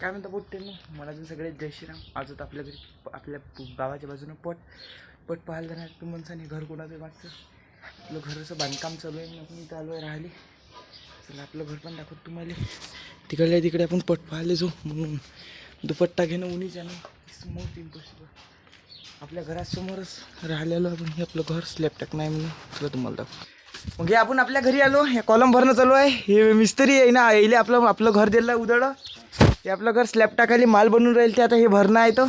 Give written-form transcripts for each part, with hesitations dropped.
काय म्हणता पोट्टेंनो, मला अजून सगळे जय श्रीराम. आज होतं आपल्या घरी, आपल्या गावाच्या बाजूनं पट पाहायला जाणार. तुम्ही म्हणसाने घर कोणाचं मागचं आपलं घराचं बांधकाम चालू आहे. आपण इथं आलो आहे राहिले. चला आपलं घर पण दाखवतो तुम्हाला. तिकडे आपण पट पाहायला जाऊ. म्हणून दुपट्टा घेणं उन्हीच्या ना समोर इम्पॉसिबल. आपल्या घरासमोरच राहिलेलो आपण. हे आपलं घर स्लॅब टाक नाही म्हणून चला तुम्हाला दाखव. मग हे आपण आपल्या घरी आलो. हे कॉलम भरणं चालू आहे. हे मिस्त्री आहे ना, यायले आपलं घर दिलं उदळं. हे आपलं घर स्लॅब टाकायला माल बनवून राहील. ते आता हे भरणं आहे. तर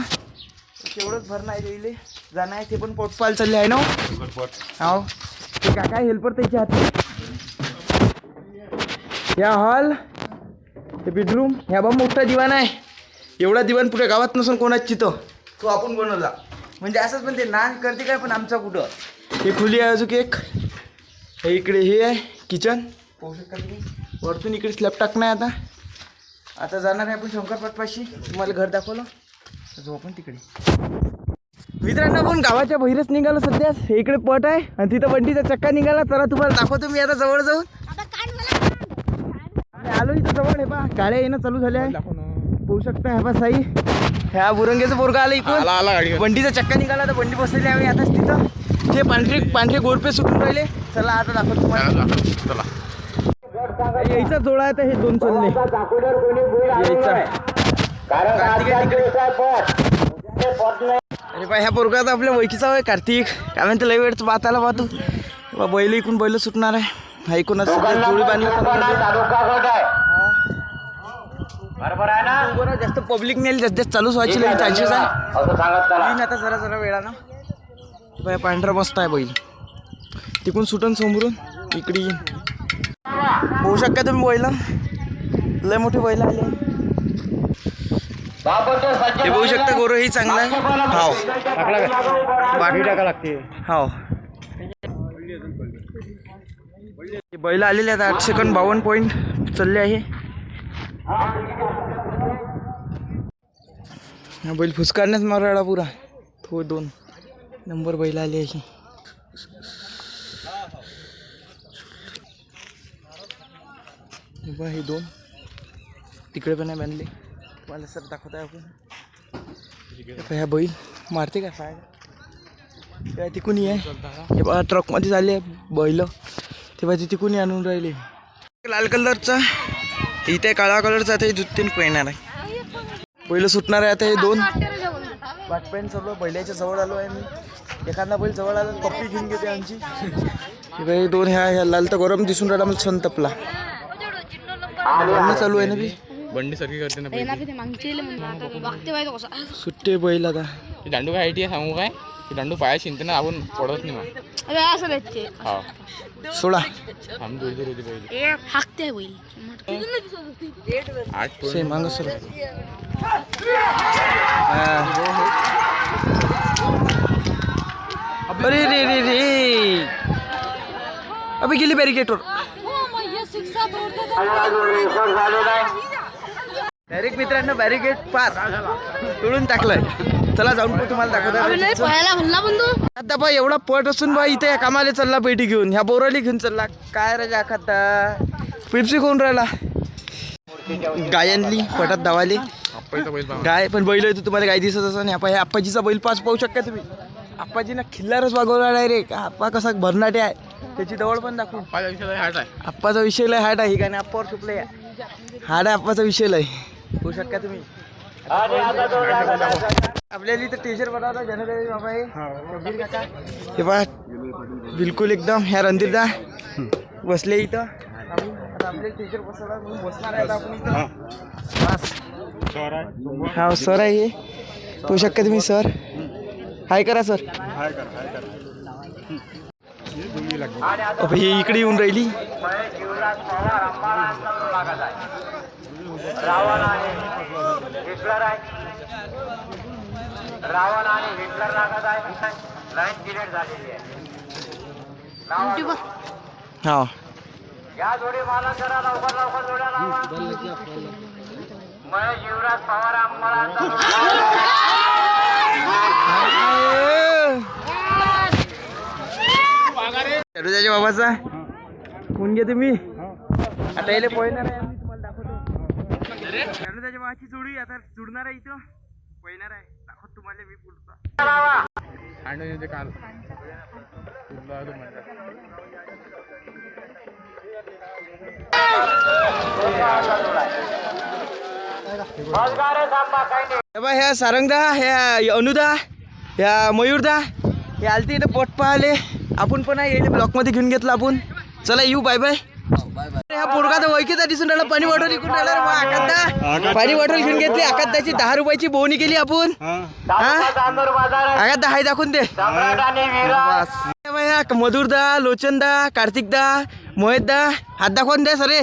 तेवढंच भरणं आहे. यायले जाणं आहे. ते पण पोटपाल चालले आहे ना. हो ते काय हेल्पर त्याच्या हाती. या हॉल, हे बेडरूम, ह्या बा मोठा दिवाण आहे. एवढा दिवाण पुढे गावात नसून कोणाच चितो तो आपण बनवला. म्हणजे असंच पण ते नान करते काय, पण आमचा कुठं. हे खुली आहे अजून एक. हे इकडे हे आहे किचन, पाहू शकता तुम्ही. वरतून इकडे स्लॅब टाकणं आहे. आता जाणार आहे आपण शंकरपटपाशी. तुम्हाला घर दाखवलं जाऊ आपण तिकडे. मित्रांनो, आपण गावाच्या बाहेरच निघालो सध्या. इकडे पट आहे आणि तिथं बंटीचा चक्का निघाला. चला तुम्हाला दाखवतो मी आता जवळ जाऊन. आलो इथं जवळ. हे पहा गाड्या येणं चालू झाल्या आहे. पाहू शकता. हे पहा साई, ह्या बुरंगेचं पोरगा आलं इकडून. बंडीचा चक्का निघाला तर बंडी बसलेली आहे आताच तिथं. ते पांढरे गोरपे सुटून राहिले. चला आता दाखवतो तुम्हाला. चला यायचा जोडा आहे. तर हे दोन चालले यायचा. अरे बा, ह्या पोरगा तर आपल्या ओळखीचा आहे कार्तिक. काय म्हणते लय वेळच बाताला पाहतो. बैल इकून बैल सुटणार आहे. हा इकूनच जोडी बांधला. जास्त पब्लिक नेल जास्त चालूच व्हायची चान्सेस आहे. आता जरा वेळानं बाय पांढरा मस्त आहे बैल. तिकून सुटून समोरून इकडे येईन. होऊ शकता तुम्ही. बैल लय मोठे बैल आले. हे बघू शकता. गोरो ही चांगला आहे. हाव बाकी टाका लागते. हाव बैल आलेले आहेत. 8 सेकंद 52 पॉईंट चालले आहे. हा बैल फुसकारण्यात मारायला पुरा. तो 2 नंबर बैल आले आहे. हे 2 तिकडे पण आहे बांधले. मला सर दाखवत आहे आपण. ह्या बैल मारते काय फाय काय तिकूनही आहे. हे बघा ट्रकमध्ये झाले बैल. ते पाहिजे तिकूनही आणून राहिले. लाल कलरचा इथे काळा कलरचा. आता हे जुत्तीन पहिणार आहे. बैल सुटणार आहे आता. हे 2 वाटपेन सर्व बैलाच्या जवळ आलो आहे मी. एखादा बैल जवळ आला पप्पी घेऊन घेते आमची. हे 2 ह्या लाल तर गरम दिसून राहिला मला. संतपला चालू आहे ना बी. बंडी सारखी करते ना. सुट्टे बैल आता. दांडू काय आहे सांगू काय. दांडू पाया शिंते ना आपण पडत नाही. सोडा मांग सर. अरे रे रे रे अबे गेली बॅरिकेटवर. डायरेक्ट मित्रांनो बॅरिकेड पार तोडून टाकलंय. चला जाऊन तुम्हाला दाखवतो. आता बा एवढा पट असून बा इथे कामाला चालला पेटी घेऊन. ह्या बोराली घेऊन चालला. काय राजा खाता पेप्सी खाऊन राहिला. गाय आणली पटात धावाले. गाय पण बैल येतो तुम्हाला गाय दिसत असं नाही. हे आप्पाजीचा बैल पाच पाहू शकता तुम्ही. आप्पाजीना खिल्लारच वागवला डायरेक्ट. आप्पा कसा भरनाटे आहे. त्याची जवळ पण दाखवू. आप्पाचा विषय लय हाट आहे. ही गाणे आप्पावर सुटले. हाड आहे आप्पाचा विषय लय. होऊ शकता तुम्ही. आपल्याला इथं टी शर्ट बनवला जनरल बाबा. हे पहा बिलकुल एकदम. ह्या रणधीरदा बसले इथं. आपले टी शर्ट बसवला म्हणून बसणार आहे आपण इथं. हा सर आहे हे. होऊ शकता तुम्ही. सर हाय करा सर. अबे हे इकडे येऊन राहिली. रावण आणि हिटलर लागत आहे. लाईन डिलीट झालेली आहे. हा या जोडी मला जरा लवकर जोड्या लावा. महेश युवराज पवार अंबळांचा त्याच्या बाबाचा फोन घे तुम्ही. आता यायला पोहणार आहे. तुम्हाला दाखवतो. त्याच्या भावाची जोडी आता जुडणार आहे इथं पहिणार आहे दाखवत तुम्हाला मी पुढचा आणि येते काल पुढला तो म्हणतात. ह्या सारंगदा ह्या अनुदा ह्या मयूरदा हे आलते इथं पोट पाहिले आपण पण आहे ब्लॉक मध्ये घेऊन घेतलं आपण चला येऊ बाय बाय ह्या पोरगा तर वैकीचा दिसून राहिला पाणी बॉटल विकून राहिला रे बा आकाशदा पाणी बॉटल घेऊन घेतली आकाशदाची 10 रुपयाची बोवणी केली आपण आकाशदा हाय दाखवून दे मधुरदा लोचनदा कार्तिकदा मोहितदा हात दाखवून दे सरे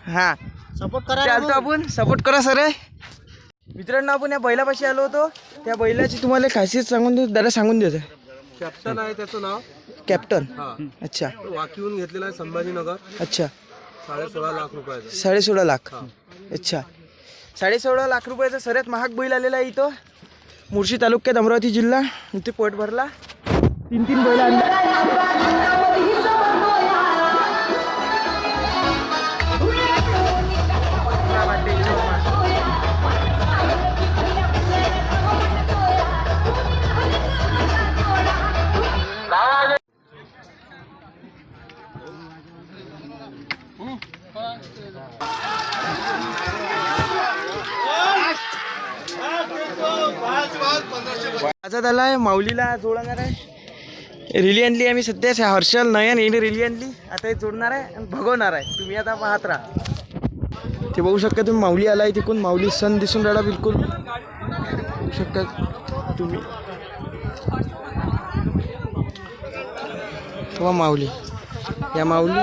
हा सपोर्ट चालतो आपण सपोर्ट करा सर मित्रांनो आपण या बैलापाशी आलो होतो त्या बैलाची तुम्हाला खासियत सांगून देऊ दादा सांगून देतो कॅप्टन आहे त्याचं नाव कॅप्टन अच्छा वाकीहून घेतलेला आहे संभाजीनगर अच्छा 16.5 लाख रुपयाचा 16.5 लाख अच्छा 16.5 लाख रुपयाचा सगळ्यात महाग बैल आलेला आहे इथं मुर्शी तालुक्यात अमरावती जिल्हा इथे पोट भरला 3 बैल आणले आजाद आलाय माऊलीला जोडणार आहे रिली आणली आम्ही सध्या हर्षल नयन येणे रिली आणली आता हे जोडणार आहे आणि भगवणार आहे तुम्ही आता पाहत राहा ते बघू शकता तुम्ही माऊली आलाय तिकून माऊली सण दिसून राहिला बिलकुल बघू शकता तुम्ही माऊली या माऊली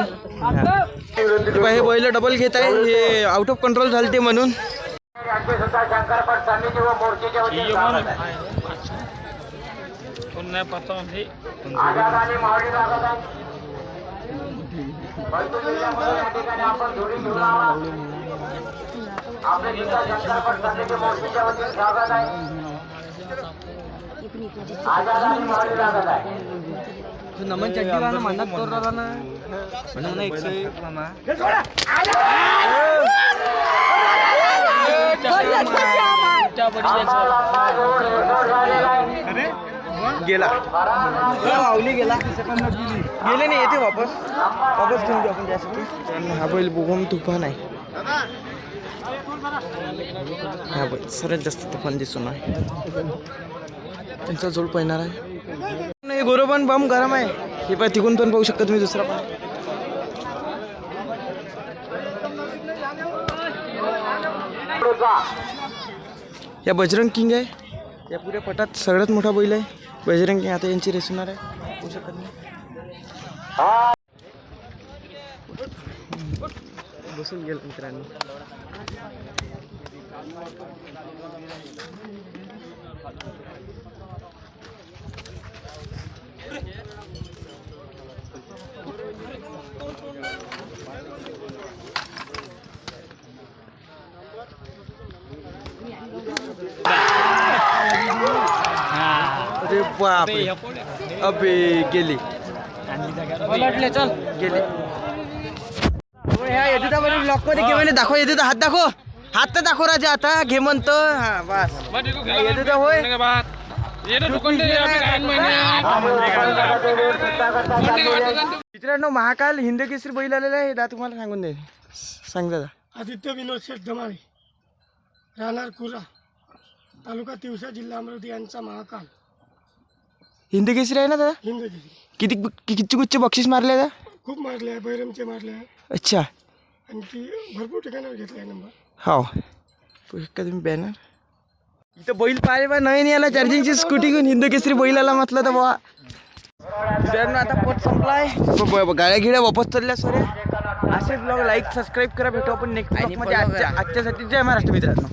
हे बैल डबल घेत आहे हे आउट ऑफ कंट्रोल झाले ते म्हणून नमन चड्डी मन्नत कर रहा ना म्हणून 101 मामा गेला माऊली गेला गेले नाही येते वापस घेऊन घेऊ आपण त्यासाठी हा बैल बघून तुफान आहे हा बैल सर्वात जास्त तुफान दिसून आहे त्यांचा जोड पहिणार आहे नाही गोरोबन बम गरम आहे हे पण तिकून पण पाहू शकता तुम्ही दुसरा पण या बजरंग किंग आहे या पुऱ्या पटात सगळ्यात मोठा बैल आहे बजरंग किंग आता यांची रेस होणार आहे पाहू शकत नाही बसून गेलं मित्रांनो अरे बापरे अबे गेली चल गेली ह्या येतो ब्लॉक मध्ये घे म्हणे दाखव येतो हात दाखव हात तर दाखव राजा आता घे म्हणतो हा बस येतो होय मित्रांनो महाकाल हिंद केसरी बैल आलेला आहे दा तुम्हाला सांगून दे सांग दादा आदित्य विनोद शेठ धमाळे राहणार कुरा तालुका तिवसा जिल्हा अमरावती यांचा महाकाल हिंद केसरी आहे ना दादा हिंद केसरी किती गुच्चे बक्षीस मारले दादा खूप मारले आहे बैरमचे मारले आहे अच्छा आणखी भरपूर ठिकाणावर घेतला आहे नंबर हो का तुम्ही बॅनर इथं बैल पाहिले बा नवीन याला चार्जिंगची स्कूटी घेऊन हिंद केसरी बैलाला म्हटलं तर बाबा मित्रांनो आता पोट संपलाय गाड्या गिड्या वापस चालल्या सर असे ब्लॉग लाईक सबस्क्राईब करा भेटू आपण नेक्स्ट ब्लॉग मध्ये आजच्यासाठी जय महाराष्ट्र मित्रांनो